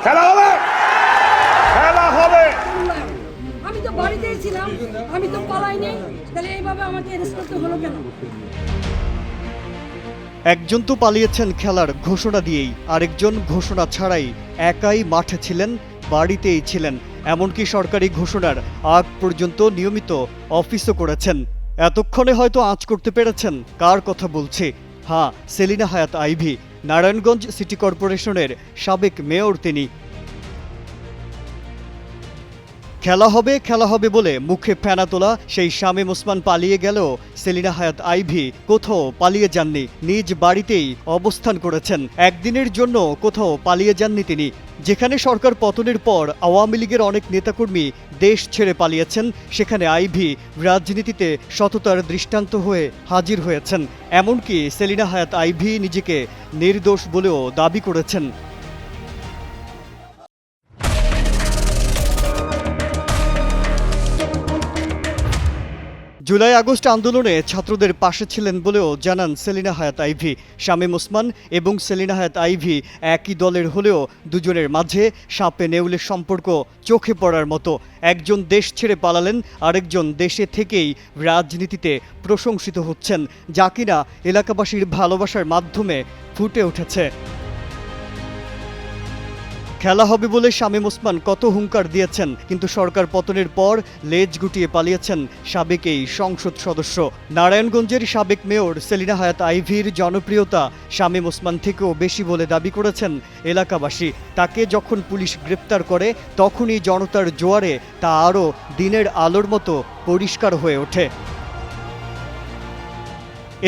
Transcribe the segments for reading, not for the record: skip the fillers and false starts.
খেলা হবে, খেলা হবে। আমি তো বাড়িতেই ছিলাম, আমি তো পালাইনি, তাহলে এইভাবে আমাকে অ্যারেস্ট করতে হলো কেন? একজন তো পালিয়েছেন খেলার ঘোষণা দিয়েই, আরেকজন ঘোষণা ছাড়াই একাই মাঠে ছিলেন, বাড়িতেই ছিলেন, এমনকি সরকারি ঘোষণার আগ পর্যন্ত নিয়মিত অফিসও করেছেন। এতক্ষণে হয়তো আঁচ করতে পেরেছেন কার কথা বলছি। হ্যাঁ, সেলিনা হায়াৎ আইভী, নারায়ণগঞ্জ সিটি কর্পোরেশনের সাবেক মেয়র তিনি। খেলা হবে বলে মুখে ফেনা তোলা সেই শামীম ওসমান পালিয়ে গেলেও সেলিনা হায়াৎ আইভী কোথাও পালিয়ে যাননি, নিজ বাড়িতেই অবস্থান করেছেন। একদিনের জন্য কোথাও পালিয়ে যাননি তিনি। যেখানে সরকার পতনের পর আওয়ামী লীগের অনেক নেতাকর্মী দেশ ছেড়ে পালিয়েছেন, সেখানে আইভী রাজনীতিতে সততার দৃষ্টান্ত হয়ে হাজির হয়েছেন। এমনকি সেলিনা হায়াৎ আইভী নিজেকে নির্দোষ বলেও দাবি করেছেন। জুলাই আগস্ট আন্দোলনে ছাত্রদের পাশে ছিলেন বলেও জানান সেলিনা হায়াৎ আইভী। শামীম ওসমান এবং সেলিনা হায়াৎ আইভী একই দলের হলেও দুজনের মাঝে সাপে নেউলের সম্পর্ক চোখে পড়ার মতো। একজন দেশ ছেড়ে পালালেন, আরেকজন দেশে থেকেই রাজনীতিতে প্রশংসিত হচ্ছেন, যা কিনা এলাকাবাসীর ভালোবাসার মাধ্যমে ফুটে উঠেছে। খেলা হবে বলে শামীম ওসমান কত হুঙ্কার দিয়েছেন, কিন্তু সরকার পতনের পর লেজ গুটিয়ে পালিয়েছেন সাবেক এই সংসদ সদস্য। নারায়ণগঞ্জের সাবেক মেয়র সেলিনা হায়াৎ আইভীর জনপ্রিয়তা শামীম ওসমান থেকেও বেশি বলে দাবি করেছেন এলাকাবাসী। তাকে যখন পুলিশ গ্রেপ্তার করে তখনই জনতার জোয়ারে তা আরও দিনের আলোর মতো পরিষ্কার হয়ে ওঠে।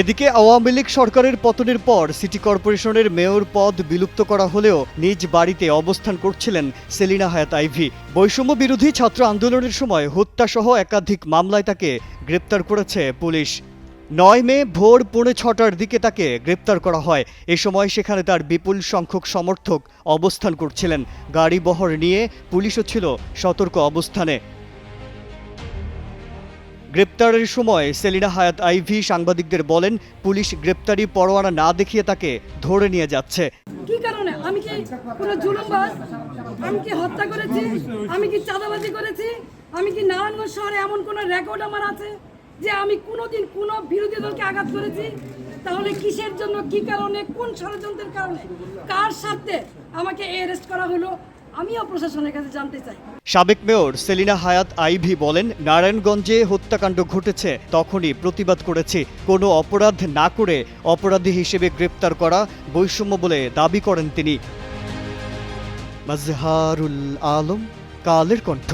এদিকে আওয়ামী লীগ সরকারের পতনের পর সিটি কর্পোরেশনের মেয়র পদ বিলুপ্ত করা হলেও নিজ বাড়িতে অবস্থান করছিলেন সেলিনা হায়াৎ আইভী। বৈষম্য বিরোধী ছাত্র আন্দোলনের সময় হত্যাসহ একাধিক মামলায় তাকে গ্রেপ্তার করেছে পুলিশ। 9 মে ভোর 6:45টার দিকে তাকে গ্রেপ্তার করা হয়। এ সময় সেখানে তার বিপুল সংখ্যক সমর্থক অবস্থান করছিলেন। গাড়ি বহর নিয়ে পুলিশও ছিল সতর্ক অবস্থানে। গ্রেপ্তারের সময় সেলিনা হায়াৎ আইভী সাংবাদিকদের বলেন, পুলিশ গ্রেপ্তারি পরোয়ানা না দেখিয়ে তাকে ধরে নিয়ে যাচ্ছে। কি কারণে? আমি কি কোনো জুলুমবাজ? আমি কি হত্যা করেছি? আমি কি চাঁদাবাজি করেছি? আমি কি নারায়ণগঞ্জ শহরে এমন কোনো রেকর্ড আমার আছে যে আমি কোনোদিন কোনো বিরোধী দলকে আঘাত করেছি? তাহলে কিসের জন্য, কি কারণে, কোন ষড়যন্ত্রের কারণে, কার স্বার্থে আমাকে অ্যারেস্ট করা হলো? আমিও প্রশাসনের কাছে জানতে চাই। সাবেক মেয়র সেলিনা হায়াৎ আইভী বলেন, নারায়ণগঞ্জে হত্যাকাণ্ড ঘটেছে, তখনই প্রতিবাদ করেছি। কোনো অপরাধ না করে অপরাধী হিসেবে গ্রেপ্তার করা বৈষম্য বলে দাবি করেন তিনি। মাজহারুল আলম, কালের কণ্ঠ।